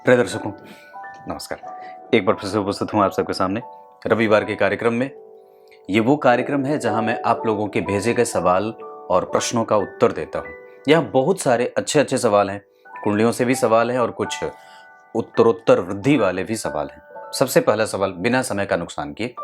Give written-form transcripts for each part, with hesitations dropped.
प्रिय दर्शकों, नमस्कार। एक बार फिर से उपस्थित हूँ आप सबके सामने रविवार के कार्यक्रम में। ये वो कार्यक्रम है जहाँ मैं आप लोगों के भेजे गए सवाल और प्रश्नों का उत्तर देता हूँ। यहाँ बहुत सारे अच्छे अच्छे सवाल हैं, कुंडलियों से भी सवाल हैं और कुछ उत्तरोत्तर वृद्धि वाले भी सवाल हैं। सबसे पहला सवाल, बिना समय का नुकसान किए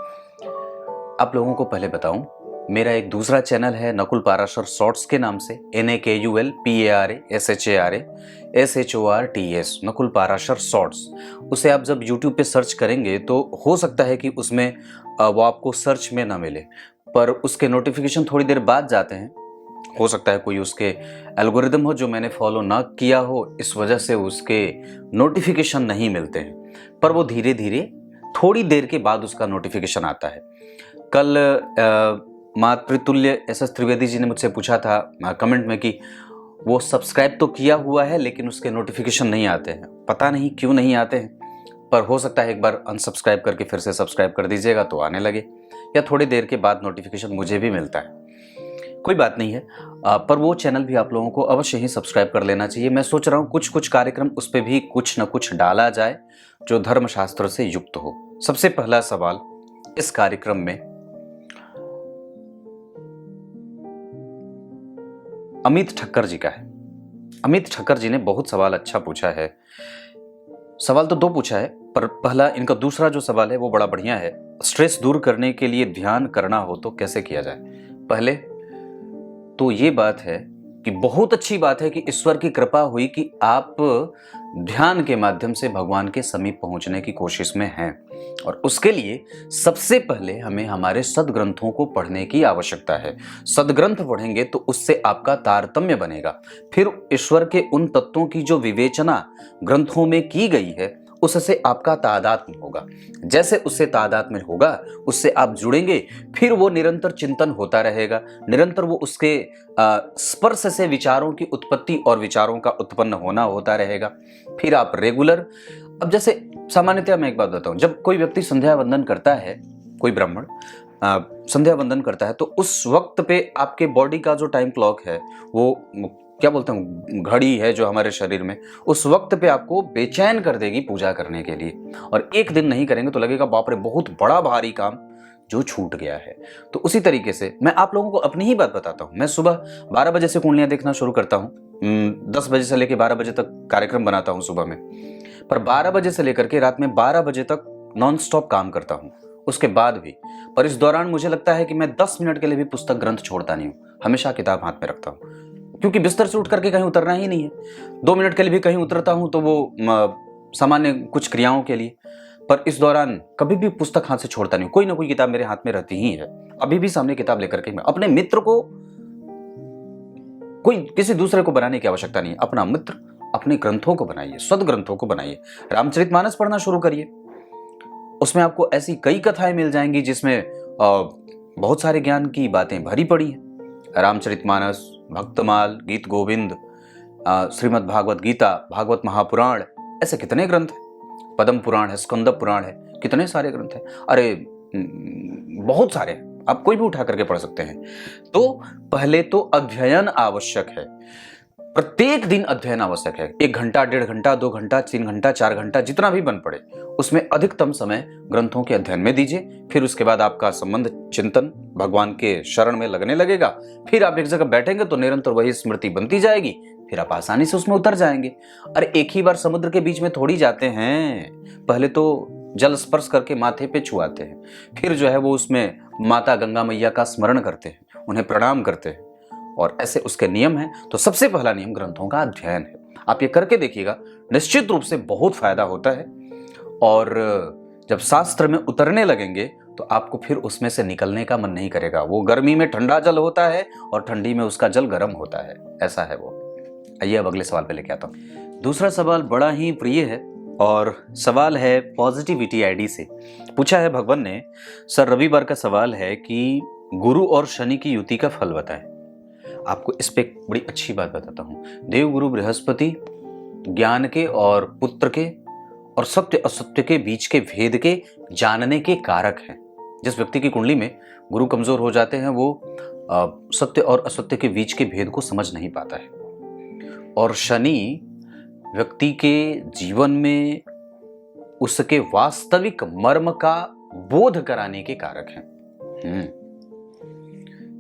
आप लोगों को पहले बताऊं, मेरा एक दूसरा चैनल है नकुल पाराशर शॉर्ट्स के नाम से, NAKULPARASHARASHORTS, नकुल पाराशर शॉर्ट्स। उसे आप जब YouTube पे सर्च करेंगे तो हो सकता है कि उसमें वो आपको सर्च में ना मिले, पर उसके नोटिफिकेशन थोड़ी देर बाद जाते हैं। हो सकता है कोई उसके एल्गोरिदम हो जो मैंने फॉलो ना किया हो, इस वजह से उसके नोटिफिकेशन नहीं मिलते हैं, पर वो धीरे धीरे थोड़ी देर के बाद उसका नोटिफिकेशन आता है। कल मातृतुल्य SS त्रिवेदी जी ने मुझसे पूछा था कमेंट में कि वो सब्सक्राइब तो किया हुआ है लेकिन उसके नोटिफिकेशन नहीं आते हैं, पता नहीं क्यों नहीं आते हैं, पर हो सकता है एक बार अनसब्सक्राइब करके फिर से सब्सक्राइब कर दीजिएगा तो आने लगे, या थोड़ी देर के बाद नोटिफिकेशन मुझे भी मिलता है। कोई बात नहीं है, पर वो चैनल भी आप लोगों को अवश्य ही सब्सक्राइब कर लेना चाहिए। मैं सोच रहा हूँ कुछ कुछ कार्यक्रम उस पर भी कुछ न कुछ डाला जाए जो धर्मशास्त्र से युक्त हो। सबसे पहला सवाल इस कार्यक्रम में अमित ठक्कर जी का है। अमित ठक्कर जी ने बहुत सवाल अच्छा पूछा है। सवाल तो दो पूछा है, पर पहला इनका दूसरा जो सवाल है वो बड़ा बढ़िया है। स्ट्रेस दूर करने के लिए ध्यान करना हो तो कैसे किया जाए? पहले तो ये बात है कि बहुत अच्छी बात है कि ईश्वर की कृपा हुई कि आप ध्यान के माध्यम से भगवान के समीप पहुंचने की कोशिश में हैं, और उसके लिए सबसे पहले हमें हमारे सदग्रंथों को पढ़ने की आवश्यकता है। सदग्रंथ पढ़ेंगे तो उससे आपका तारतम्य बनेगा, फिर ईश्वर के उन तत्वों की जो विवेचना ग्रंथों में की गई है उससे आपका तादात्म्य होगा। जैसे उससे तादात्म्य होगा उससे आप जुड़ेंगे, फिर वो निरंतर चिंतन होता रहेगा, निरंतर वो उसके स्पर्श से विचारों की उत्पत्ति और विचारों का उत्पन्न होना होता रहेगा। फिर आप रेगुलर, अब जैसे सामान्यतः मैं एक बात बताऊं, जब कोई व्यक्ति संध्या वंदन करता है, कोई ब्राह्मण संध्या वंदन करता है, तो उस वक्त पे आपके बॉडी का जो टाइम क्लॉक है, वो क्या बोलते हैं, घड़ी है जो हमारे शरीर में, उस वक्त पे आपको बेचैन कर देगी पूजा करने के लिए। और एक दिन नहीं करेंगे तो लगेगा बाप रे बहुत बड़ा भारी काम जो छूट गया है। तो उसी तरीके से मैं आप लोगों को अपनी ही बात बताता हूँ। मैं सुबह 12 बजे से कुंडलियां देखना शुरू करता हूँ, 10 बजे से लेकर 12 बजे तक कार्यक्रम बनाता हूँ सुबह में, पर 12 बजे से लेकर के रात में 12 बजे तक नॉन स्टॉप काम करता हूँ उसके बाद भी। पर इस दौरान मुझे लगता है कि मैं 10 मिनट के लिए भी पुस्तक ग्रंथ छोड़ता नहीं हूँ, हमेशा किताब हाथ में रखता हूँ, क्योंकि बिस्तर से उठ करके कहीं उतरना ही नहीं है। 2 मिनट के लिए भी कहीं उतरता हूं तो वो सामान्य कुछ क्रियाओं के लिए, पर इस दौरान कभी भी पुस्तक हाथ से छोड़ता नहीं। कोई ना कोई किताब मेरे हाथ में रहती ही है। अभी भी सामने किताब लेकर के, मैं अपने मित्र को, कोई किसी दूसरे को बनाने की आवश्यकता नहीं, अपना मित्र अपने ग्रंथों को बनाइए, सदग्रंथों को बनाइए। रामचरितमानस पढ़ना शुरू करिए, उसमें आपको ऐसी कई कथाएं मिल जाएंगी जिसमें बहुत सारे ज्ञान की बातें भरी पड़ी हैं। रामचरितमानस, भक्तमाल, गीत गोविंद, श्रीमद् भागवत गीता, भागवत महापुराण, ऐसे कितने ग्रंथ हैं। पद्म पुराण है, स्कंद पुराण है, कितने सारे ग्रंथ हैं। अरे बहुत सारे, आप कोई भी उठा करके पढ़ सकते हैं। तो पहले तो अध्ययन आवश्यक है, प्रत्येक दिन अध्ययन आवश्यक है। 1 घंटा, 1.5 घंटा, 2 घंटा, 3 घंटा, 4 घंटा, जितना भी बन पड़े, उसमें अधिकतम समय ग्रंथों के अध्ययन में दीजिए। फिर उसके बाद आपका संबंध चिंतन भगवान के शरण में लगने लगेगा। फिर आप एक जगह बैठेंगे तो निरंतर वही स्मृति बनती जाएगी, फिर आप आसानी से उसमें उतर जाएंगे। अरे एक ही बार समुद्र के बीच में थोड़ी जाते हैं, पहले तो जल स्पर्श करके माथे पे छुआते हैं, फिर जो है वो उसमें माता गंगा मैया का स्मरण करते हैं, उन्हें प्रणाम करते हैं, और ऐसे उसके नियम हैं। तो सबसे पहला नियम ग्रंथों का अध्ययन है। आप ये करके देखिएगा, निश्चित रूप से बहुत फायदा होता है। और जब शास्त्र में उतरने लगेंगे तो आपको फिर उसमें से निकलने का मन नहीं करेगा। वो गर्मी में ठंडा जल होता है और ठंडी में उसका जल गर्म होता है, ऐसा है वो। आइए अब अगले सवाल पे लेके आता हूँ। दूसरा सवाल बड़ा ही प्रिय है और सवाल है पॉजिटिविटी आईडी से। पूछा है भगवान ने, सर रविवार का सवाल है कि गुरु और शनि की युति का फल बताएं। आपको इस पे बड़ी अच्छी बात बताता हूँ। देवगुरु बृहस्पति ज्ञान के और पुत्र के और सत्य असत्य के बीच के भेद के जानने के कारक हैं। जिस व्यक्ति की कुंडली में गुरु कमजोर हो जाते हैं वो सत्य और असत्य के बीच के भेद को समझ नहीं पाता है। और शनि व्यक्ति के जीवन में उसके वास्तविक मर्म का बोध कराने के कारक हैं।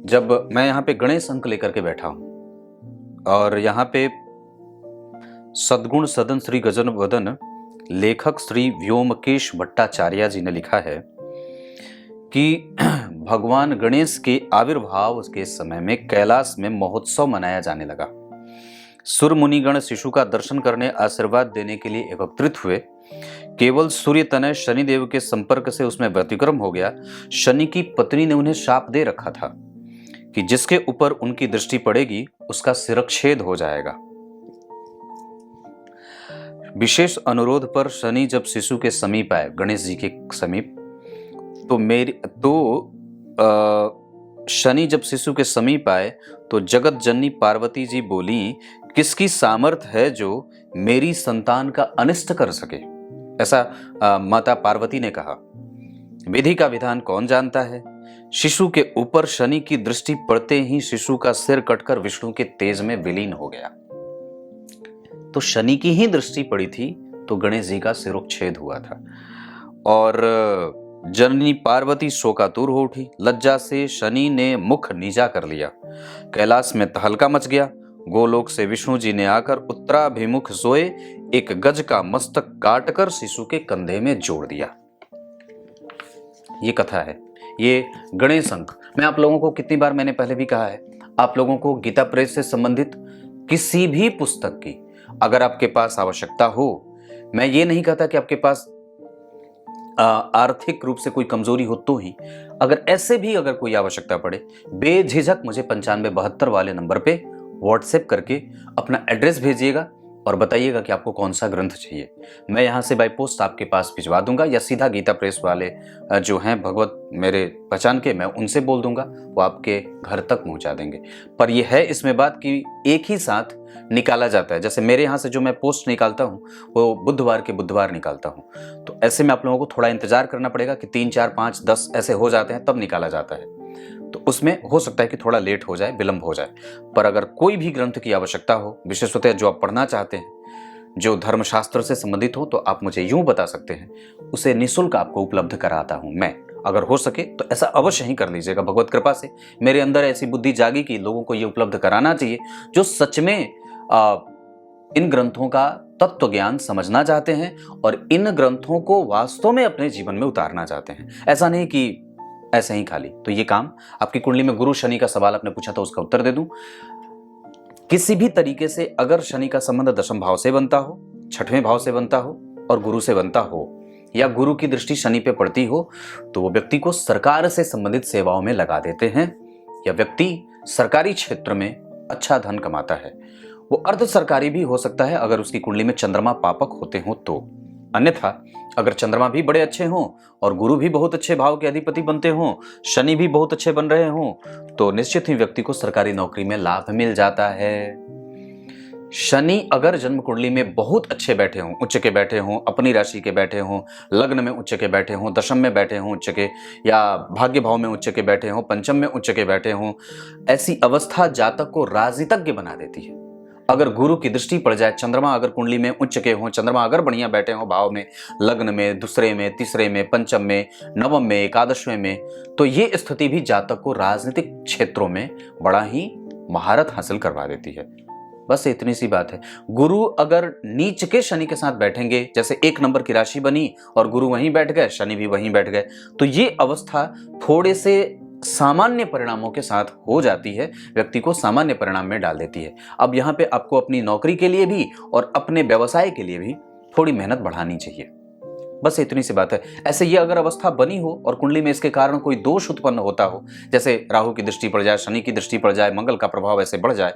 जब मैं यहाँ पे गणेश अंक लेकर के बैठा हूं और यहाँ पे सद्गुण सदन श्री गजन वदन लेखक श्री व्योमकेश भट्टाचार्य जी ने लिखा है कि भगवान गणेश के आविर्भाव के समय में कैलाश में महोत्सव मनाया जाने लगा। सुर मुनिगण शिशु का दर्शन करने आशीर्वाद देने के लिए एकत्रित हुए। केवल सूर्य तनय शनिदेव के संपर्क से उसमें व्यतिक्रम हो गया। शनि की पत्नी ने उन्हें शाप दे रखा था कि जिसके ऊपर उनकी दृष्टि पड़ेगी उसका सिरच्छेद हो जाएगा। विशेष अनुरोध पर शनि जब शिशु के समीप आए, गणेश जी के समीप, शनि जब शिशु के समीप आए तो जगत जननी पार्वती जी बोली, किसकी सामर्थ है जो मेरी संतान का अनिष्ट कर सके। ऐसा माता पार्वती ने कहा। विधि का विधान कौन जानता है। शिशु के ऊपर शनि की दृष्टि पड़ते ही शिशु का सिर कटकर विष्णु के तेज में विलीन हो गया। तो शनि की ही दृष्टि पड़ी थी तो गणेश जी का सिरोच्छेद हुआ था। और जननी पार्वती शोकातुर हो उठी। लज्जा से शनि ने मुख नीचा कर लिया। कैलाश में तहलका मच गया। गोलोक से विष्णु जी ने आकर उत्तराभिमुख सोए एक गज का मस्तक काटकर शिशु के कंधे में जोड़ दिया। ये कथा है, ये गणेश अंक। मैं आप लोगों को कितनी बार मैंने पहले भी कहा है, आप लोगों को गीता प्रेस से संबंधित किसी भी पुस्तक की अगर आपके पास आवश्यकता हो, मैं ये नहीं कहता कि आपके पास आर्थिक रूप से कोई कमजोरी हो तो ही, अगर ऐसे भी अगर कोई आवश्यकता पड़े, बेझिझक मुझे 9572 वाले नंबर पे व्हाट्सएप करके अपना एड्रेस भेजिएगा और बताइएगा कि आपको कौन सा ग्रंथ चाहिए। मैं यहाँ से बाय पोस्ट आपके पास भिजवा दूंगा या सीधा गीता प्रेस वाले जो हैं भगवत मेरे पहचान के, मैं उनसे बोल दूंगा, वो आपके घर तक पहुँचा देंगे। पर यह है इसमें बात कि एक ही साथ निकाला जाता है। जैसे मेरे यहाँ से जो मैं पोस्ट निकालता हूँ वो बुधवार के बुधवार निकालता हूँ, तो ऐसे में आप लोगों को थोड़ा इंतजार करना पड़ेगा कि 3, 4, 5, 10 ऐसे हो जाते हैं तब निकाला जाता है। तो उसमें हो सकता है कि थोड़ा लेट हो जाए, विलंब हो जाए। पर अगर कोई भी ग्रंथ की आवश्यकता हो, विशेषतः जो आप पढ़ना चाहते हैं, जो धर्मशास्त्र से संबंधित हो, तो आप मुझे यूं बता सकते हैं, उसे निःशुल्क आपको उपलब्ध कराता हूं मैं। अगर हो सके तो ऐसा अवश्य ही कर लीजिएगा। भगवत कृपा से मेरे अंदर ऐसी बुद्धि जागी कि लोगों को ये उपलब्ध कराना चाहिए जो सच में इन ग्रंथों का तत्व ज्ञान समझना चाहते हैं और इन ग्रंथों को वास्तव में अपने जीवन में उतारना चाहते हैं। ऐसा नहीं कि ऐसे ही खाली। तो ये काम आपकी कुंडली में गुरु शनि का सवाल आपने पूछा तो उसका उत्तर दे दूं। किसी भी तरीके से अगर शनि का संबंध दशम भाव से बनता हो, छठवें भाव से बनता हो और गुरु से बनता हो, या गुरु की दृष्टि शनि पे पड़ती हो, तो वो व्यक्ति को सरकार से संबंधित सेवाओं में लगा देते हैं, या व्यक्ति सरकारी क्षेत्र में अच्छा धन कमाता है। वो अर्ध सरकारी भी हो सकता है अगर उसकी कुंडली में चंद्रमा पापक होते हो तो। अन्यथा अगर चंद्रमा भी बड़े अच्छे हों और गुरु भी बहुत अच्छे भाव के अधिपति बनते हों, शनि भी बहुत अच्छे बन रहे हों, तो निश्चित ही व्यक्ति को सरकारी नौकरी में लाभ मिल जाता है। शनि अगर जन्म कुंडली में बहुत अच्छे बैठे हों, उच्च के बैठे हों, अपनी राशि के बैठे हों, लग्न में उच्च के बैठे हों, दशम में बैठे हों उच्च के, या भाग्य भाव में उच्च के बैठे हों, पंचम में उच्च के बैठे हों, ऐसी अवस्था जातक को राजनीतिज्ञ बना देती है। अगर गुरु की दृष्टि पड़ जाए, चंद्रमा अगर कुंडली में उच्च के हों, चंद्रमा अगर बढ़िया बैठे हों भाव में, लग्न में, दूसरे में, तीसरे में, पंचम में, नवम में, एकादशवें में, तो ये स्थिति भी जातक को राजनीतिक क्षेत्रों में बड़ा ही महारत हासिल करवा देती है। बस इतनी सी बात है। गुरु अगर नीच के शनि के साथ बैठेंगे, जैसे 1 नंबर की राशि बनी और गुरु वहीं बैठ गए, शनि भी वहीं बैठ गए, तो ये अवस्था थोड़े से सामान्य परिणामों के साथ हो जाती है, व्यक्ति को सामान्य परिणाम में डाल देती है। अब यहाँ पे आपको अपनी नौकरी के लिए भी और अपने व्यवसाय के लिए भी थोड़ी मेहनत बढ़ानी चाहिए। बस इतनी सी बात है। ऐसे ये अगर अवस्था बनी हो और कुंडली में इसके कारण कोई दोष उत्पन्न होता हो, जैसे राहु की दृष्टि पड़ जाए, शनि की दृष्टि पड़ जाए, मंगल का प्रभाव ऐसे बढ़ जाए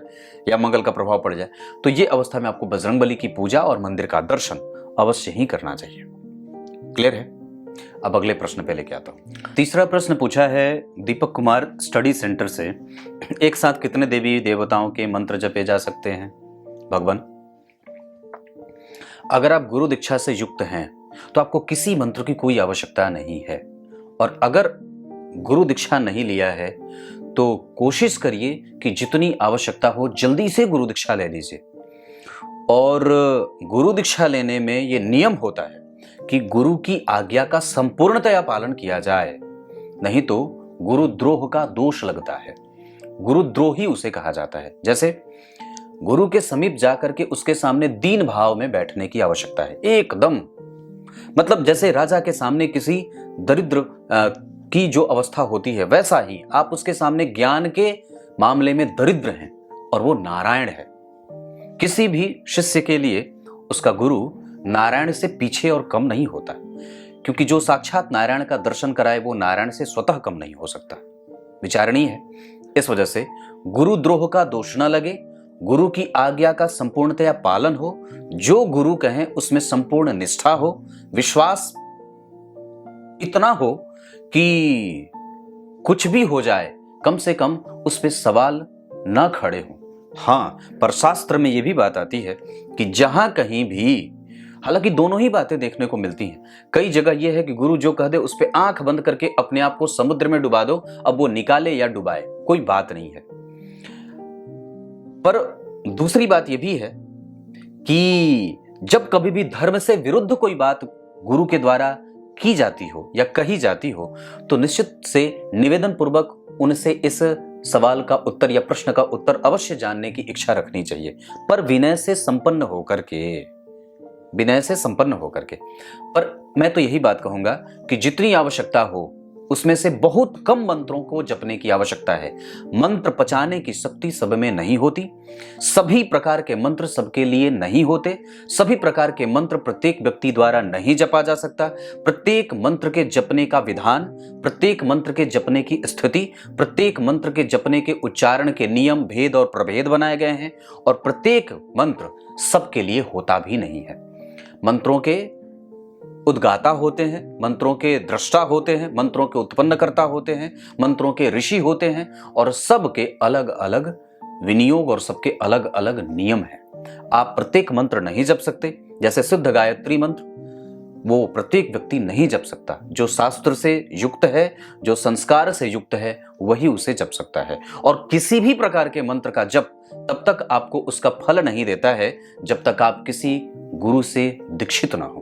या मंगल का प्रभाव पड़ जाए, तो ये अवस्था में आपको बजरंगबली की पूजा और मंदिर का दर्शन अवश्य ही करना चाहिए। क्लियर है? अब अगले प्रश्न पे लेके आता हूं। तीसरा प्रश्न पूछा है दीपक कुमार स्टडी सेंटर से, एक साथ कितने देवी देवताओं के मंत्र जपे जा सकते हैं? भगवान, अगर आप गुरु दीक्षा से युक्त हैं तो आपको किसी मंत्र की कोई आवश्यकता नहीं है, और अगर गुरु दीक्षा नहीं लिया है तो कोशिश करिए कि जितनी आवश्यकता हो जल्दी से गुरु दीक्षा ले लीजिए। और गुरु दीक्षा लेने में ये नियम होता है कि गुरु की आज्ञा का संपूर्णतया पालन किया जाए, नहीं तो गुरुद्रोह का दोष लगता है। गुरुद्रोही उसे कहा जाता है। जैसे गुरु के समीप जाकर के उसके सामने दीन भाव में बैठने की आवश्यकता है, एकदम। मतलब जैसे राजा के सामने किसी दरिद्र की जो अवस्था होती है, वैसा ही आप उसके सामने ज्ञान के मामले में दरिद्र हैं और वो नारायण है। किसी भी शिष्य के लिए उसका गुरु नारायण से पीछे और कम नहीं होता, क्योंकि जो साक्षात नारायण का दर्शन कराए वो नारायण से स्वतः कम नहीं हो सकता। विचारणीय है। इस वजह से गुरुद्रोह का दोष न लगे, गुरु की आज्ञा का संपूर्णतया पालन हो, जो गुरु कहें उसमें संपूर्ण निष्ठा हो, विश्वास इतना हो कि कुछ भी हो जाए कम से कम उस पे सवाल न खड़े हो। हाँ, पर शास्त्र में यह भी बात आती है कि जहां कहीं भी, हालांकि दोनों ही बातें देखने को मिलती हैं। कई जगह यह है कि गुरु जो कह दे उस पे आंख बंद करके अपने आप को समुद्र में डुबा दो, अब वो निकाले या डुबाए कोई बात नहीं है। पर दूसरी बात यह भी है कि जब कभी भी धर्म से विरुद्ध कोई बात गुरु के द्वारा की जाती हो या कही जाती हो, तो निश्चित से निवेदन पूर्वक उनसे इस सवाल का उत्तर या प्रश्न का उत्तर अवश्य जानने की इच्छा रखनी चाहिए, पर विनय से संपन्न होकर के। पर मैं तो यही बात कहूंगा कि जितनी आवश्यकता हो उसमें से बहुत कम मंत्रों को जपने की आवश्यकता है। मंत्र पचाने की शक्ति सब में नहीं होती, सभी प्रकार के मंत्र सबके लिए नहीं होते, सभी प्रकार के मंत्र प्रत्येक व्यक्ति द्वारा नहीं जपा जा सकता। प्रत्येक मंत्र के जपने का विधान, प्रत्येक मंत्र के जपने की स्थिति, प्रत्येक मंत्र के जपने के उच्चारण के नियम, भेद और प्रभेद बनाए गए हैं, और प्रत्येक मंत्र सबके लिए होता भी नहीं है। मंत्रों के उद्गाता होते हैं, मंत्रों के दृष्टा होते हैं, मंत्रों के उत्पन्नकर्ता होते हैं, मंत्रों के ऋषि होते हैं, और सबके अलग अलग विनियोग और सबके अलग अलग नियम हैं। आप प्रत्येक मंत्र नहीं जप सकते। जैसे सिद्ध गायत्री मंत्र वो प्रत्येक व्यक्ति नहीं जप सकता। जो शास्त्र से युक्त है, जो संस्कार से युक्त है, वही उसे जप सकता है। और किसी भी प्रकार के मंत्र का जप तब तक आपको उसका फल नहीं देता है जब तक आप किसी गुरु से दीक्षित ना हो।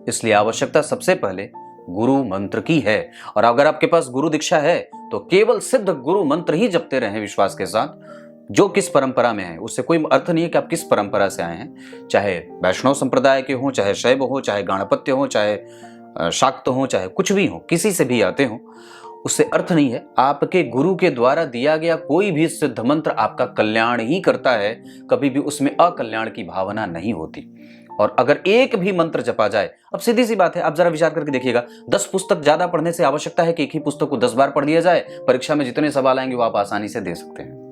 इसलिए आवश्यकता सबसे पहले गुरु मंत्र की है, और अगर आपके पास गुरु दीक्षा है तो केवल सिद्ध गुरु मंत्र ही जपते रहें विश्वास के साथ। जो किस परंपरा में है उससे कोई अर्थ नहीं है कि आप किस परंपरा से आए हैं, चाहे वैष्णव संप्रदाय के हो, चाहे शैव हो, चाहे गाणपत्य हो, चाहे शाक्त हो, चाहे कुछ भी हो, किसी से भी आते हो, उससे अर्थ नहीं है। आपके गुरु के द्वारा दिया गया कोई भी सिद्ध मंत्र आपका कल्याण ही करता है, कभी भी उसमें अकल्याण की भावना नहीं होती। और अगर एक भी मंत्र जपा जाए, अब सीधी सी बात है, आप जरा विचार करके देखिएगा, 10 पुस्तक ज्यादा पढ़ने से आवश्यकता है कि एक ही पुस्तक को 10 बार पढ़ लिया जाए, परीक्षा में जितने सवाल आएंगे वो आप आसानी से दे सकते हैं,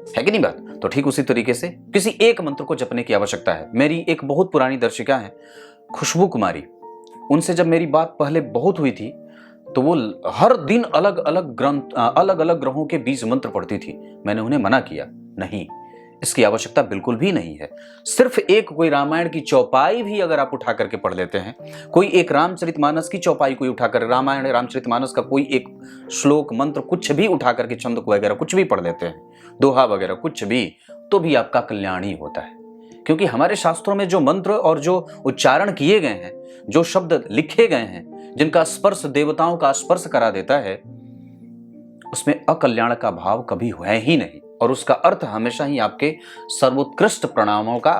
है कि नहीं बात? तो ठीक उसी तरीके से किसी एक मंत्र को जपने की आवश्यकता है। मेरी एक बहुत पुरानी दर्शिका है खुशबू कुमारी, उनसे जब मेरी बात पहले बहुत हुई थी तो वो हर दिन अलग अलग ग्रहों के 20 मंत्र पढ़ती थी। मैंने उन्हें मना किया, नहीं, इसकी आवश्यकता बिल्कुल भी नहीं है। सिर्फ एक कोई रामायण की चौपाई भी अगर आप उठा करके पढ़ लेते हैं, कोई एक रामचरितमानस की चौपाई कोई उठाकर, रामायण रामचरितमानस का कोई एक श्लोक मंत्र कुछ भी उठा करके, छंद वगैरह कुछ भी पढ़ लेते हैं, दोहा वगैरह कुछ भी, तो भी आपका कल्याण ही होता है। क्योंकि हमारे शास्त्रों में जो मंत्र और जो उच्चारण किए गए हैं, जो शब्द लिखे गए हैं, जिनका स्पर्श देवताओं का स्पर्श करा देता है, उसमें अकल्याण का भाव कभी है ही नहीं, और उसका अर्थ हमेशा ही आपके सर्वोत्कृष्ट प्रणामों का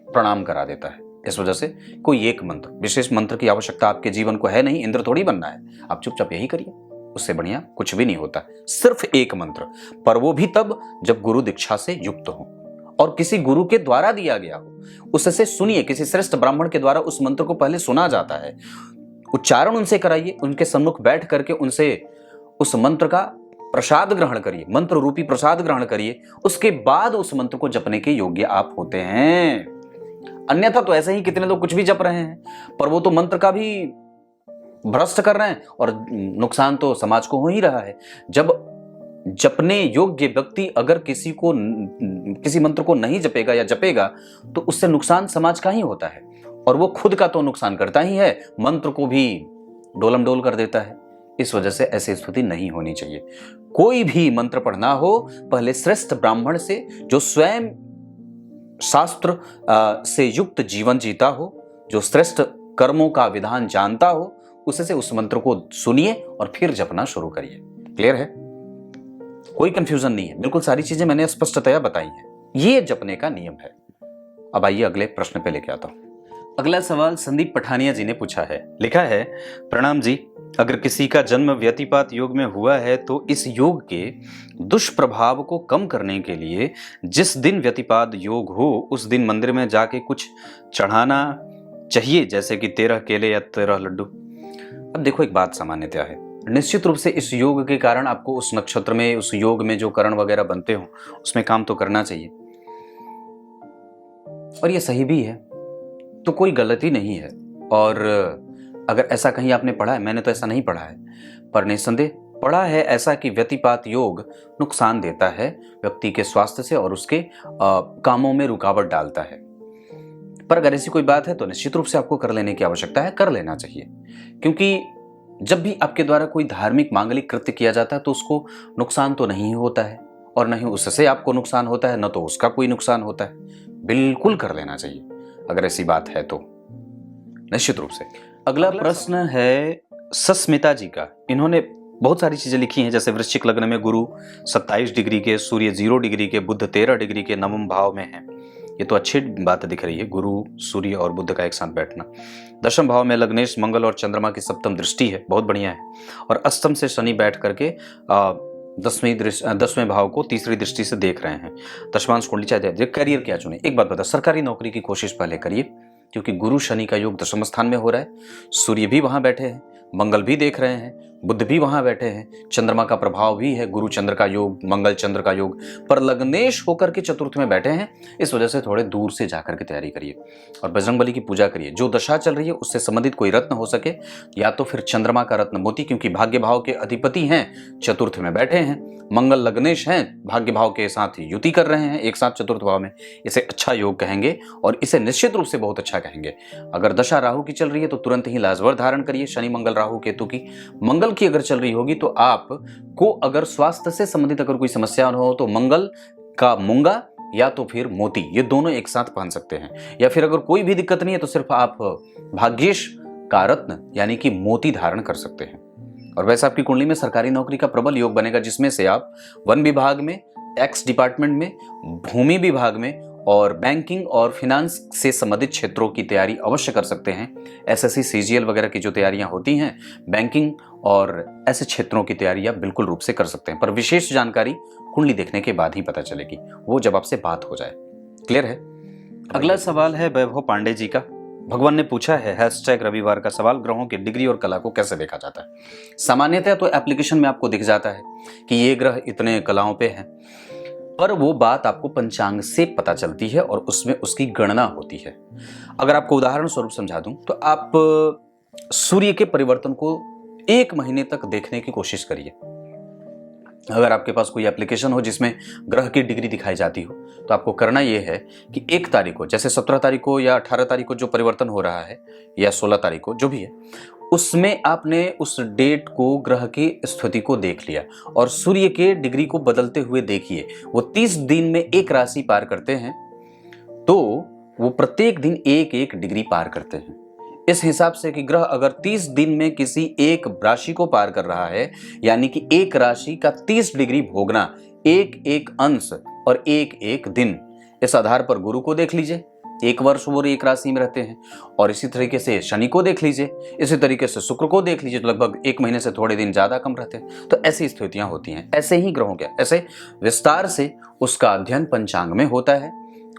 प्रणाम करा देता है। इस वजह से कोई एक मंत्र, विशेष मंत्र की आवश्यकता आपके जीवन को है नहीं। इंद्र थोड़ी बनना है, आप चुपचाप यही करिए, उससे बढ़िया कुछ भी नहीं होता। सिर्फ एक मंत्र, पर वो भी तब जब गुरु दीक्षा से युक्त हो और किसी गुरु के द्वारा दिया गया हो। उससे सुनिए, किसी श्रेष्ठ ब्राह्मण के द्वारा उस मंत्र को पहले सुना जाता है, उच्चारण उनसे कराइए, उनके सम्मुख बैठ करके उनसे उस मंत्र का प्रसाद ग्रहण करिए, मंत्र रूपी प्रसाद ग्रहण करिए, उसके बाद उस मंत्र को जपने के योग्य आप होते हैं। अन्यथा तो ऐसे ही कितने लोग कुछ भी जप रहे हैं, पर वो तो मंत्र का भी भ्रष्ट कर रहे हैं, और नुकसान तो समाज को हो ही रहा है। जब जपने योग्य व्यक्ति अगर किसी मंत्र को नहीं जपेगा या जपेगा, तो उससे नुकसान समाज का ही होता है, और वो खुद का तो नुकसान करता ही है, मंत्र को भी डोलम डोल कर देता है। इस वजह से ऐसी स्थिति नहीं होनी चाहिए। कोई भी मंत्र पढ़ना हो, पहले श्रेष्ठ ब्राह्मण से, जो स्वयं शास्त्र से युक्त जीवन जीता हो, जो श्रेष्ठ कर्मों का विधान जानता हो, उससे उस मंत्र को सुनिए और फिर जपना शुरू करिए। क्लियर है? कोई कंफ्यूजन नहीं है, बिल्कुल सारी चीजें मैंने स्पष्टतया बताई हैं। ये जपने का नियम है। अब आइए अगले प्रश्न पे लेके आता हूं। अगला सवाल संदीप पठानिया जी ने पूछा है। लिखा है, प्रणाम जी, अगर किसी का जन्म व्यतिपात योग में हुआ है तो इस योग के दुष्प्रभाव को कम करने के लिए जिस दिन व्यतिपात योग हो उस दिन मंदिर में जाके कुछ चढ़ाना चाहिए, जैसे कि 13 केले या 13 लड्डू। अब देखो, एक बात सामान्यतया है, निश्चित रूप से इस योग के कारण आपको उस नक्षत्र में, उस योग में जो करण वगैरह बनते हो उसमें काम तो करना चाहिए, और ये सही भी है, तो कोई गलती नहीं है। और अगर ऐसा कहीं आपने पढ़ा है, मैंने तो ऐसा नहीं पढ़ा है, पर निस्संदेह पढ़ा है ऐसा कि व्यतिपात योग नुकसान देता है व्यक्ति के स्वास्थ्य से और उसके कामों में रुकावट डालता है। पर अगर ऐसी कोई बात है तो निश्चित रूप से आपको कर लेने की आवश्यकता है, कर लेना चाहिए, क्योंकि जब भी आपके द्वारा कोई धार्मिक मांगलिक कृत्य किया जाता है तो उसको नुकसान तो नहीं होता है, और न ही उससे आपको नुकसान होता है, न तो उसका कोई नुकसान होता है। बिल्कुल कर लेना चाहिए अगर ऐसी बात है तो, निश्चित रूप से। अगला प्रश्न है सस्मिता जी का। इन्होंने बहुत सारी चीजें लिखी हैं, जैसे वृश्चिक लग्न में गुरु 27 डिग्री के, सूर्य 0 डिग्री के, बुध 13 डिग्री के नवम भाव में है। ये तो अच्छी बात दिख रही है, गुरु सूर्य और बुध का एक साथ बैठना। दशम भाव में लग्नेश मंगल और चंद्रमा की सप्तम दृष्टि है, बहुत बढ़िया है। और अष्टम से शनि बैठ करके 10वें भाव को तीसरी दृष्टि से देख रहे हैं। दशमांश कुंडली चाहे करियर क्या चुने। एक बात बता, सरकारी नौकरी की कोशिश पहले करिए, क्योंकि गुरु शनि का योग दशम स्थान में हो रहा है, सूर्य भी वहां बैठे हैं, मंगल भी देख रहे हैं, बुध भी वहां बैठे हैं, चंद्रमा का प्रभाव भी है, गुरु चंद्र का योग, मंगल चंद्र का योग, पर लग्नेश होकर के चतुर्थ में बैठे हैं। इस वजह से थोड़े दूर से जाकर के तैयारी करिए और बजरंगबली की पूजा करिए। जो दशा चल रही है उससे संबंधित कोई रत्न हो सके, या तो फिर चंद्रमा का रत्न मोती, क्योंकि भाग्य भाव के अधिपति हैं, चतुर्थ में बैठे हैं, मंगल लग्नेश हैं, भाग्य भाव के साथ युति कर रहे हैं एक साथ चतुर्थ भाव में। इसे अच्छा योग कहेंगे और इसे निश्चित रूप से बहुत अच्छा कहेंगे। अगर दशा राहु की चल रही है तो तुरंत ही लाजवर धारण करिए, शनि मंगल राहु केतु की। मंगल की अगर चल रही होगी तो आप को अगर स्वास्थ्य से संबंधित अगर कोई समस्या हो तो मंगल का मूंगा या तो फिर मोती, ये दोनों एक साथ पहन सकते हैं। या फिर अगर कोई भी दिक्कत नहीं है तो सिर्फ आप भाग्येश का रत्न यानी कि मोती धारण कर सकते हैं। और वैसे आपकी कुंडली में सरकारी नौकरी का प्रबल योग बनेगा, जिसमें से आप वन विभाग में, टैक्स डिपार्टमेंट में, भूमि विभाग में और बैंकिंग और फिनांस से संबंधित क्षेत्रों की तैयारी अवश्य कर सकते हैं। एसएससी सीजीएल वगैरह की जो तैयारियां होती हैं, बैंकिंग और ऐसे क्षेत्रों की तैयारी आप बिल्कुल रूप से कर सकते हैं, पर विशेष जानकारी कुंडली देखने के बाद ही पता चलेगी, वो जब आपसे बात हो जाए। क्लियर है? अगला सवाल है वैभव पांडे जी का। भगवान ने पूछा है #रविवार का सवाल, ग्रहों की डिग्री और कला को कैसे देखा जाता है। सामान्यतः तो एप्लीकेशन में आपको दिख जाता है कि ये ग्रह इतने कलाओं पे हैं, पर वो बात आपको पंचांग से पता चलती है और उसमें उसकी गणना होती है। अगर आपको उदाहरण स्वरूप समझा दूं तो आप सूर्य के परिवर्तन को 1 महीने तक देखने की कोशिश करिए। अगर आपके पास कोई एप्लीकेशन हो जिसमें ग्रह की डिग्री दिखाई जाती हो तो आपको करना यह है कि 1 तारीख को, जैसे 17 तारीख को या 18 तारीख को जो परिवर्तन हो रहा है, या 16 तारीख को, जो भी है, उसमें आपने उस डेट को, ग्रह की स्थिति को देख लिया और सूर्य के डिग्री को बदलते हुए देखिए। वो 30 दिन में 1 राशि पार करते हैं तो वो प्रत्येक दिन 1-1 डिग्री पार करते हैं। इस हिसाब से कि ग्रह अगर 30 दिन में किसी एक राशि को पार कर रहा है, यानी कि एक राशि का 30 डिग्री भोगना, 1-1 अंश और 1-1 दिन, इस आधार पर गुरु को देख लीजिए, 1 वर्ष वो एक राशि में रहते हैं। और इसी तरीके से शनि को देख लीजिए, इसी तरीके से शुक्र को देख लीजिए, तो लगभग 1 महीने से थोड़े दिन ज्यादा कम रहते हैं। तो ऐसी स्थितियां होती हैं। ऐसे ही ग्रहों के ऐसे विस्तार से उसका अध्ययन पंचांग में होता है।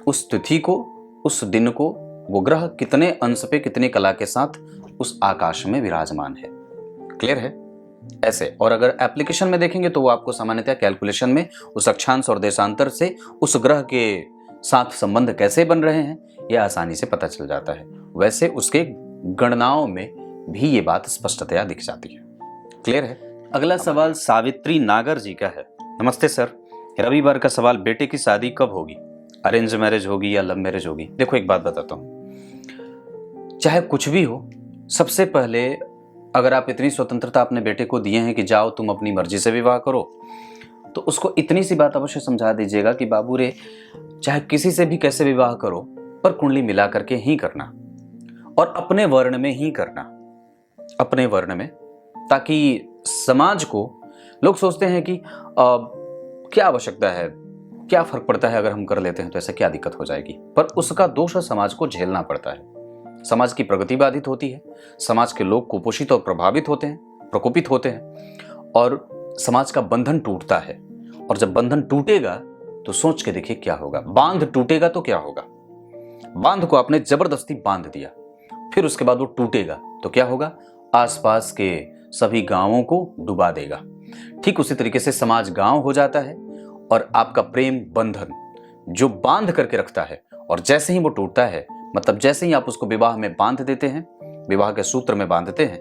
उस तिथि को, उस दिन को, वो ग्रह कितने अंश पे, कितने कला के साथ उस आकाश में विराजमान है। क्लियर है? ऐसे। और अगर एप्लीकेशन में देखेंगे तो वो आपको सामान्यतः कैलकुलेशन में उस अक्षांश और देशांतर से उस ग्रह के साथ संबंध कैसे बन रहे हैं यह आसानी से पता चल जाता है। वैसे उसके गणनाओं में भी ये बात स्पष्टतया दिख जाती है। क्लियर है? अगला सवाल सावित्री नागर जी का है। नमस्ते सर, रविवार का सवाल, बेटे की शादी कब होगी? अरेंज मैरिज होगी या लव मैरिज होगी? देखो, एक बात बताता हूँ, चाहे कुछ भी हो, सबसे पहले अगर आप इतनी स्वतंत्रता अपने बेटे को दिए हैं कि जाओ तुम अपनी मर्जी से विवाह करो, तो उसको इतनी सी बात अवश्य समझा दीजिएगा कि बाबू रे, चाहे किसी से भी कैसे विवाह करो, पर कुंडली मिला करके ही करना और अपने वर्ण में ही करना, अपने वर्ण में, ताकि समाज को, लोग सोचते हैं कि क्या आवश्यकता है, क्या फर्क पड़ता है अगर हम कर लेते हैं तो ऐसा क्या दिक्कत हो जाएगी, पर उसका दोष समाज को झेलना पड़ता है। समाज की प्रगति बाधित होती है, समाज के लोग कुपोषित और प्रभावित होते हैं, प्रकोपित होते हैं और समाज का बंधन टूटता है। और जब बंधन टूटेगा तो सोच के देखिए क्या होगा। बांध टूटेगा तो क्या होगा। बांध को आपने जबरदस्ती बांध दिया, फिर उसके बाद वो टूटेगा तो क्या होगा, आसपास के सभी गांवों को डुबा देगा। ठीक उसी तरीके से समाज गांव हो जाता है और आपका प्रेम बंधन जो बांध करके रखता है, और जैसे ही वो टूटता है, मतलब जैसे ही आप उसको विवाह में बांध देते हैं, विवाह के सूत्र में बांधते हैं,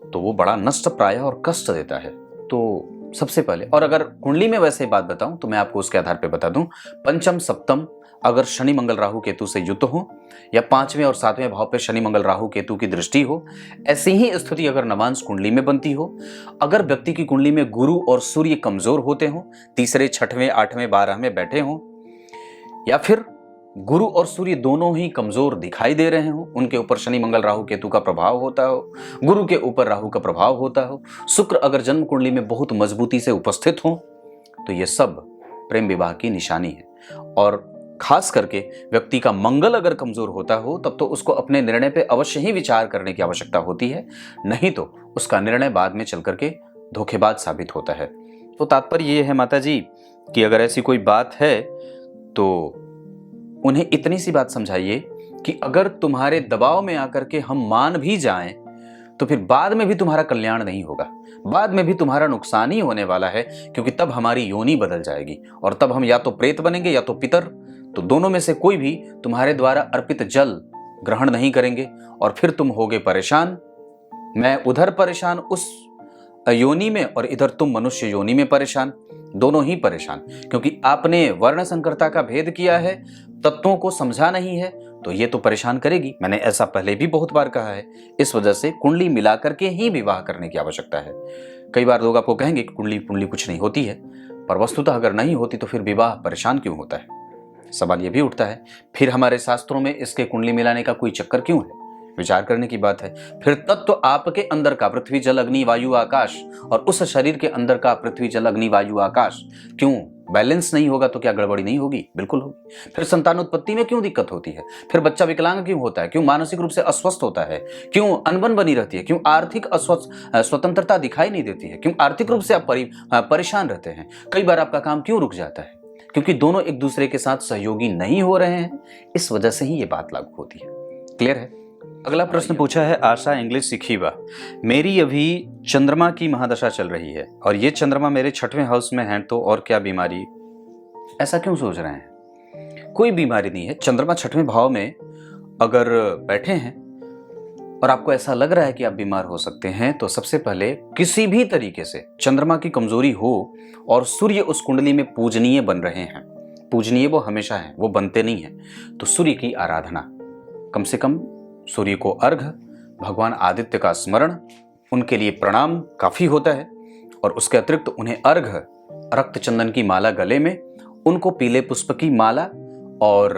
तो वो बड़ा नष्ट प्राय और कष्ट देता है। तो सबसे पहले, और अगर कुंडली में वैसे बात बताऊं तो मैं आपको उसके आधार पे बता दूं, पंचम सप्तम अगर शनि मंगल राहु केतु से युक्त हो, या 5वें और 7वें भाव पे शनि मंगल राहु केतु की दृष्टि हो, ऐसी ही स्थिति अगर नवांश कुंडली में बनती हो, अगर व्यक्ति की कुंडली में गुरु और सूर्य कमजोर होते हो, तीसरे, छठवें, 8वें, 12वें बैठे हो, या फिर गुरु और सूर्य दोनों ही कमजोर दिखाई दे रहे हो, उनके ऊपर शनि मंगल राहु केतु का प्रभाव होता हो, गुरु के ऊपर राहु का प्रभाव होता हो, शुक्र अगर जन्म कुंडली में बहुत मजबूती से उपस्थित हो, तो ये सब प्रेम विवाह की निशानी है। और खास करके व्यक्ति का मंगल अगर कमजोर होता हो, तब तो उसको अपने निर्णय पे अवश्य ही विचार करने की आवश्यकता होती है, नहीं तो उसका निर्णय बाद में चल करके धोखेबाज साबित होता है। तो तात्पर्य ये है माता जी कि अगर ऐसी कोई बात है तो उन्हें इतनी सी बात समझाइए कि अगर तुम्हारे दबाव में आकर के हम मान भी जाएं तो फिर बाद में भी तुम्हारा कल्याण नहीं होगा, बाद में भी तुम्हारा नुकसान ही होने वाला है, क्योंकि तब हमारी योनि बदल जाएगी और तब हम या तो प्रेत बनेंगे या तो पितर, तो दोनों में से कोई भी तुम्हारे द्वारा अर्पित जल ग्रहण नहीं करेंगे और फिर तुम होगे परेशान। मैं उधर परेशान उस योनि में और इधर तुम मनुष्य योनि में परेशान, दोनों ही परेशान, क्योंकि आपने वर्ण संकरता का भेद किया है, तत्वों को समझा नहीं है, तो ये तो परेशान करेगी। मैंने ऐसा पहले भी बहुत बार कहा है। इस वजह से कुंडली मिला करके ही विवाह करने की आवश्यकता है। कई बार लोग आपको कहेंगे कि कुंडली कुछ नहीं होती है, पर वस्तुतः अगर नहीं होती तो फिर विवाह परेशान क्यों होता है। सवाल ये भी उठता है, फिर हमारे शास्त्रों में इसके कुंडली मिलाने का कोई चक्कर क्यों है, विचार करने की बात है। फिर तत्व आपके अंदर का पृथ्वी जल अग्नि वायु आकाश और उस शरीर के अंदर का पृथ्वी जल अग्नि वायु आकाश क्यों बैलेंस नहीं होगा तो क्या गड़बड़ी नहीं होगी? बिल्कुल होगी। फिर संतान उत्पत्ति में क्यों दिक्कत होती है, फिर बच्चा विकलांग क्यों होता है, क्यों मानसिक रूप से अस्वस्थ होता है, क्यों अनबन बनी रहती है, क्यों आर्थिक स्वतंत्रता दिखाई नहीं देती है, क्यों आर्थिक रूप से आप परेशान रहते हैं, कई बार आपका काम क्यों रुक जाता है, क्योंकि दोनों एक दूसरे के साथ सहयोगी नहीं हो रहे हैं। इस वजह से ही ये बात लागू होती है। क्लियर है? अगला प्रश्न पूछा है आशा इंग्लिश सिखीवा। मेरी अभी चंद्रमा की महादशा चल रही है और ये चंद्रमा मेरे 6वें हाउस में है, तो और क्या बीमारी? ऐसा क्यों सोच रहे हैं? कोई बीमारी नहीं है। चंद्रमा 6वें भाव में अगर बैठे हैं और आपको ऐसा लग रहा है कि आप बीमार हो सकते हैं, तो सबसे पहले किसी भी तरीके से चंद्रमा की कमजोरी हो और सूर्य उस कुंडली में पूजनीय बन रहे हैं, पूजनीय वो हमेशा है, वो बनते नहीं है, तो सूर्य की आराधना, कम से कम सूर्य को अर्घ, भगवान आदित्य का स्मरण, उनके लिए प्रणाम काफी होता है। और उसके अतिरिक्त उन्हें अर्घ, रक्त चंदन की माला गले में, उनको पीले पुष्प की माला और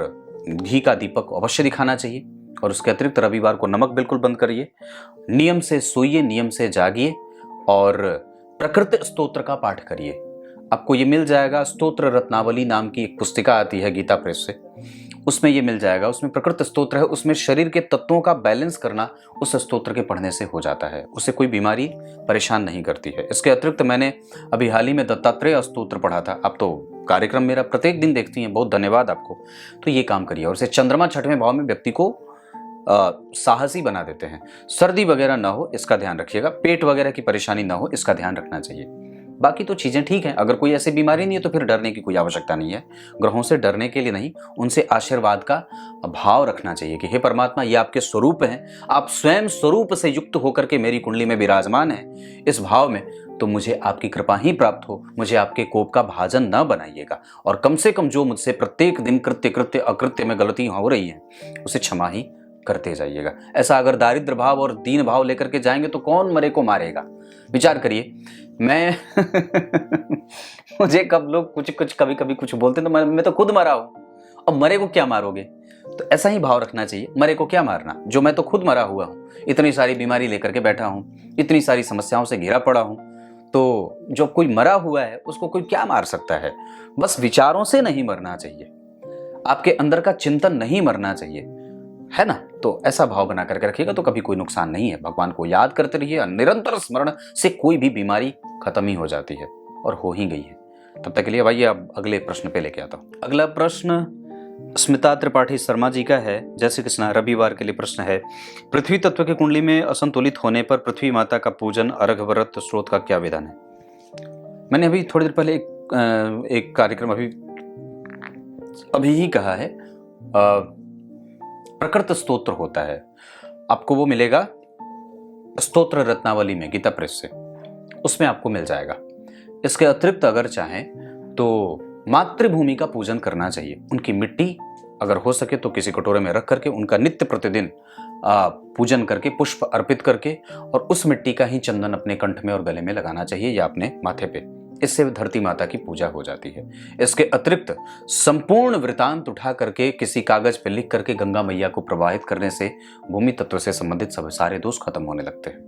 घी का दीपक अवश्य दिखाना चाहिए। और उसके अतिरिक्त रविवार को नमक बिल्कुल बंद करिए, नियम से सोइए, नियम से जागिए और प्रकृति स्तोत्र का पाठ करिए। आपको ये मिल जाएगा, स्तोत्र रत्नावली नाम की एक पुस्तिका आती है गीता प्रेस से, उसमें ये मिल जाएगा। उसमें प्रकृति स्तोत्र है, उसमें शरीर के तत्वों का बैलेंस करना उस स्तोत्र के पढ़ने से हो जाता है, उससे कोई बीमारी परेशान नहीं करती है। इसके अतिरिक्त मैंने अभी हाल ही में दत्तात्रेय स्तोत्र पढ़ा था। आप तो कार्यक्रम मेरा प्रत्येक दिन देखती हैं, बहुत धन्यवाद आपको। तो ये काम करिए। और इसे चंद्रमा 6वें भाव में व्यक्ति को साहसी बना देते हैं। सर्दी वगैरह ना हो इसका ध्यान रखिएगा, पेट वगैरह की परेशानी ना हो इसका ध्यान रखना चाहिए। बाकी तो चीजें ठीक हैं। अगर कोई ऐसी बीमारी नहीं है तो फिर डरने की कोई आवश्यकता नहीं है। ग्रहों से डरने के लिए नहीं, उनसे आशीर्वाद का भाव रखना चाहिए कि हे परमात्मा, ये आपके स्वरूप हैं, आप स्वयं स्वरूप से युक्त होकर के मेरी कुंडली में विराजमान हैं इस भाव में, तो मुझे आपकी कृपा ही प्राप्त हो, मुझे आपके कोप का भाजन न बनाइएगा। और कम से कम जो मुझसे प्रत्येक दिन कृत्य अकृत्य में गलती हो रही है उसे क्षमा ही करते जाइएगा। ऐसा अगर दारिद्र भाव और दीन भाव लेकर के जाएंगे तो कौन मरे को मारेगा? विचार करिए। मैं मुझे कब लोग कुछ कभी कभी कुछ बोलते हैं तो मैं तो खुद मरा हूं, अब मरे को क्या मारोगे? तो ऐसा ही भाव रखना चाहिए, मरे को क्या मारना, जो मैं तो खुद मरा हुआ हूं, इतनी सारी बीमारी लेकर के बैठा हूं, इतनी सारी समस्याओं से घिरा पड़ा हूं, तो जो कोई मरा हुआ है उसको कोई क्या मार सकता है? बस विचारों से नहीं मरना चाहिए, आपके अंदर का चिंतन नहीं मरना चाहिए, है ना? तो ऐसा भाव बना करके रखिएगा तो कभी कोई नुकसान नहीं है। भगवान को याद करते रहिए, निरंतर स्मरण से कोई भी बीमारी खत्म ही हो जाती है, और हो ही गई है। तब तक के लिए भाई अब अगले प्रश्न पे लेके आता हूँ। अगला प्रश्न स्मिता त्रिपाठी शर्मा जी का है। जय श्री कृष्णा। रविवार के लिए प्रश्न है, पृथ्वी तत्व की कुंडली में असंतुलित होने पर पृथ्वी माता का पूजन, अर्घ, व्रत, स्रोत का क्या विधान है? मैंने अभी थोड़ी देर पहले एक कार्यक्रम अभी ही कहा है, प्रकृत स्तोत्र होता है, आपको वो मिलेगा स्तोत्र रत्नावली में, गीता प्रेस से, उसमें आपको मिल जाएगा। इसके अतिरिक्त अगर चाहें तो मातृभूमि का पूजन करना चाहिए। उनकी मिट्टी अगर हो सके तो किसी कटोरे में रख करके उनका नित्य प्रतिदिन पूजन करके, पुष्प अर्पित करके, और उस मिट्टी का ही चंदन अपने कंठ में और गले में लगाना चाहिए या अपने माथे पे। इससे धरती माता की पूजा हो जाती है। इसके अतिरिक्त संपूर्ण वृतांत उठा करके किसी कागज पे लिख करके गंगा मैया को प्रवाहित करने से भूमि तत्व से संबंधित सब सारे दोष खत्म होने लगते हैं।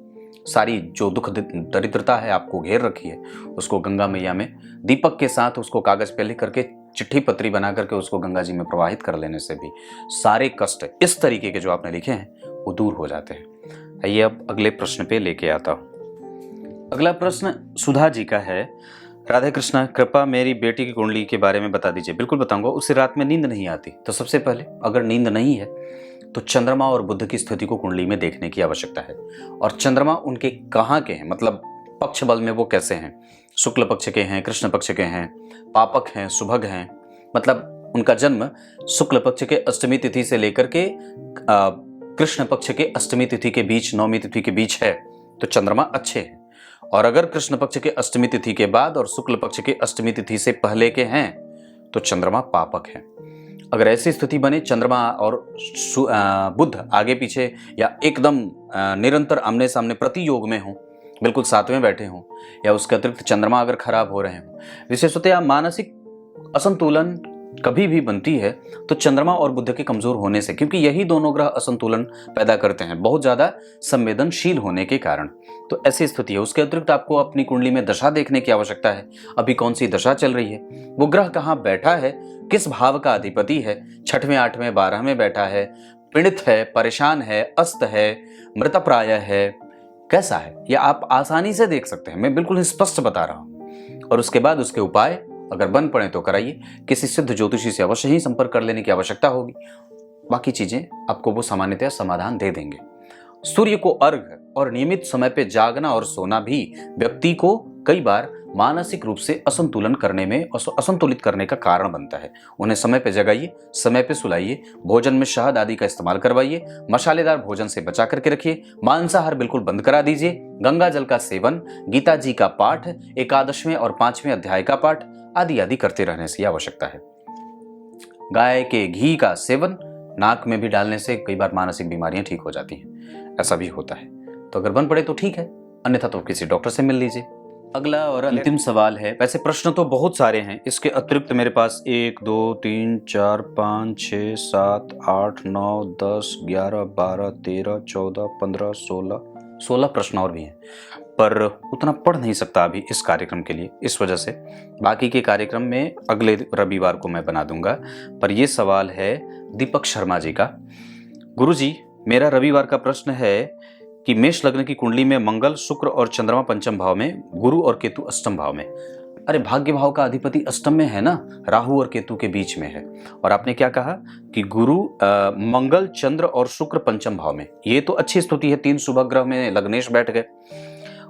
सारी जो दुख दरिद्रता है आपको घेर रखी है, उसको गंगा मैया में दीपक के साथ उसको कागज पे लिख करके चिट्ठी पत्री बना करके उसको गंगा जी में प्रवाहित कर लेने से भी सारे कष्ट इस तरीके के जो आपने लिखे हैं वो दूर हो जाते हैं। आइए अब अगले प्रश्न पे लेके आता हूँ। अगला प्रश्न सुधा जी का है। राधे कृष्णा, कृपा मेरी बेटी की कुंडली के बारे में बता दीजिए। बिल्कुल बताऊंगा। उसे रात में नींद नहीं आती, तो सबसे पहले अगर नींद नहीं है तो चंद्रमा और बुध की स्थिति को कुंडली में देखने की आवश्यकता है। और चंद्रमा उनके कहाँ के हैं, मतलब पक्ष बल में वो कैसे हैं, शुक्ल पक्ष के हैं, कृष्ण पक्ष के हैं, पापक हैं, सुभग हैं, मतलब उनका जन्म शुक्ल पक्ष के अष्टमी तिथि से लेकर के कृष्ण पक्ष के अष्टमी तिथि के बीच, नौमी तिथि के बीच है, तो चंद्रमा अच्छे हैं। और अगर कृष्ण पक्ष के अष्टमी तिथि के बाद और शुक्ल पक्ष के अष्टमी तिथि से पहले के हैं तो चंद्रमा पापक है। अगर ऐसी स्थिति बने, चंद्रमा और बुध आगे पीछे या एकदम निरंतर आमने सामने प्रति योग में हो, बिल्कुल साथ में बैठे हों, या उसके अतिरिक्त चंद्रमा अगर खराब हो रहे हों, विशेषतः मानसिक असंतुलन कभी भी बनती है तो चंद्रमा और बुध के कमजोर होने से, क्योंकि यही दोनों ग्रह असंतुलन पैदा करते हैं बहुत ज्यादा संवेदनशील होने के कारण। तो ऐसी स्थिति है। उसके अतिरिक्त आपको अपनी कुंडली में दशा देखने की आवश्यकता है, अभी कौन सी दशा चल रही है, वो ग्रह कहाँ बैठा है, किस भाव का अधिपति है, 6वें, 8वें, 12वें बैठा है, पीड़ित है, परेशान है, अस्त है, मृतप्राय है, कैसा है, यह आप आसानी से देख सकते हैं। मैं बिल्कुल स्पष्ट बता रहा हूं। और उसके बाद उसके उपाय अगर बन पड़े तो कराइए। किसी सिद्ध ज्योतिषी से अवश्य ही संपर्क कर लेने की आवश्यकता होगी। बाकी चीजें आपको वो सामान्यतः समाधान दे देंगे। सूर्य को अर्घ और नियमित समय पे जागना और सोना भी व्यक्ति को कई बार मानसिक रूप से असंतुलन करने में, असंतुलित करने का कारण बनता है। उन्हें समय पे जगाइए, समय पे सुलाइए, भोजन में शहद आदि का इस्तेमाल करवाइए, मसालेदार भोजन से बचा करके रखिए, मांसाहार बिल्कुल बंद करा दीजिए, गंगा जल का सेवन, गीता जी का पाठ, 11वें और 5वें अध्याय का पाठ आदि आदि करते रहने की आवश्यकता है। गाय के घी का सेवन नाक में भी डालने से कई बार मानसिक बीमारियां ठीक हो जाती हैं, ऐसा भी होता है। तो अगर बन पड़े तो ठीक है, अन्यथा तो किसी डॉक्टर से मिल लीजिए। अगला और अंतिम सवाल है। वैसे प्रश्न तो बहुत सारे हैं, इसके अतिरिक्त मेरे पास 1 2 3 4 5 6 7 8 9 10 11 12 13 14 15 16 प्रश्न और भी हैं, पर उतना पढ़ नहीं सकता अभी इस कार्यक्रम के लिए, इस वजह से बाकी के कार्यक्रम में अगले रविवार को मैं बना दूंगा। पर यह सवाल है दीपक शर्मा जी का। गुरुजी, मेरा रविवार का प्रश्न है कि मेष लग्न की कुंडली में मंगल, शुक्र और चंद्रमा पंचम भाव में, गुरु और केतु अष्टम भाव में। अरे भाग्य भाव का अधिपति अष्टम में है ना, राहु और केतु के बीच में है। और आपने क्या कहा कि गुरु, मंगल, चंद्र और शुक्र पंचम भाव में। ये तो अच्छी स्थिति है, 3 शुभ ग्रह में लग्नेश बैठ गए।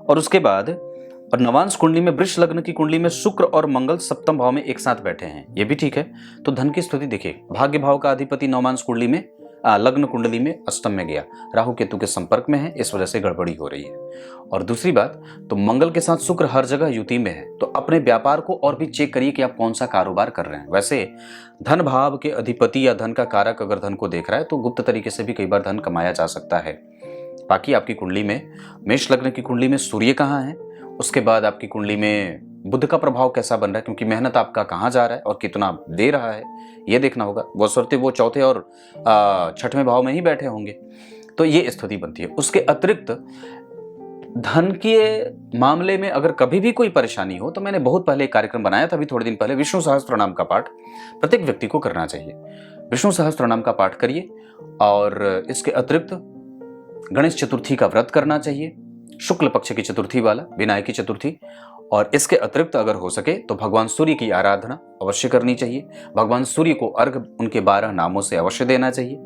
और उसके बाद और नवांश कुंडली में, वृष लग्न की कुंडली में शुक्र और मंगल सप्तम भाव में एक साथ बैठे हैं, ये भी ठीक है। तो धन की स्थिति देखिए, भाग्य भाव का अधिपति नवांश कुंडली में लग्न कुंडली में अष्टम में गया, राहु केतु के संपर्क में है, इस वजह से गड़बड़ी हो रही है। और दूसरी बात, तो मंगल के साथ शुक्र हर जगह युति में है, तो अपने व्यापार को और भी चेक करिए कि आप कौन सा कारोबार कर रहे हैं। वैसे धन भाव के अधिपति या धन का कारक अगर धन को देख रहा है तो गुप्त तरीके से भी कई बार धन कमाया जा सकता है। बाकी आपकी कुंडली में, मेष लग्न की कुंडली में सूर्य कहाँ है, उसके बाद आपकी कुंडली में बुध का प्रभाव कैसा बन रहा है, क्योंकि मेहनत आपका कहाँ जा रहा है और कितना दे रहा है ये देखना होगा। वो सुरते वो चौथे और छठवें भाव में ही बैठे होंगे, तो ये स्थिति बनती है। उसके अतिरिक्त धन के मामले में अगर कभी भी कोई परेशानी हो तो मैंने बहुत पहले एक कार्यक्रम बनाया था, अभी थोड़े दिन पहले, विष्णु सहस्त्र नाम का पाठ प्रत्येक व्यक्ति को करना चाहिए। विष्णु सहस्त्र नाम का पाठ करिए। और इसके अतिरिक्त गणेश चतुर्थी का व्रत करना चाहिए, शुक्ल पक्ष की चतुर्थी वाला, विनायकी चतुर्थी। और इसके अतिरिक्त अगर हो सके तो भगवान सूर्य की आराधना अवश्य करनी चाहिए। भगवान सूर्य को अर्घ उनके 12 नामों से अवश्य देना चाहिए।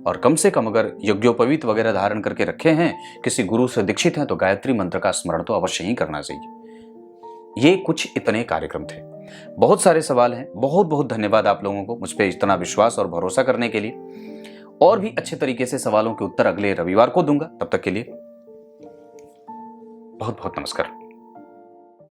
और कम से कम अगर यज्ञोपवीत वगैरह धारण करके रखे हैं, किसी गुरु से दीक्षित हैं, तो गायत्री मंत्र का स्मरण तो अवश्य ही करना चाहिए। ये कुछ इतने कार्यक्रम थे। बहुत सारे सवाल हैं। बहुत बहुत धन्यवाद आप लोगों को मुझ पर इतना विश्वास और भरोसा करने के लिए। और भी अच्छे तरीके से सवालों के उत्तर अगले रविवार को दूंगा। तब तक के लिए बहुत बहुत नमस्कार।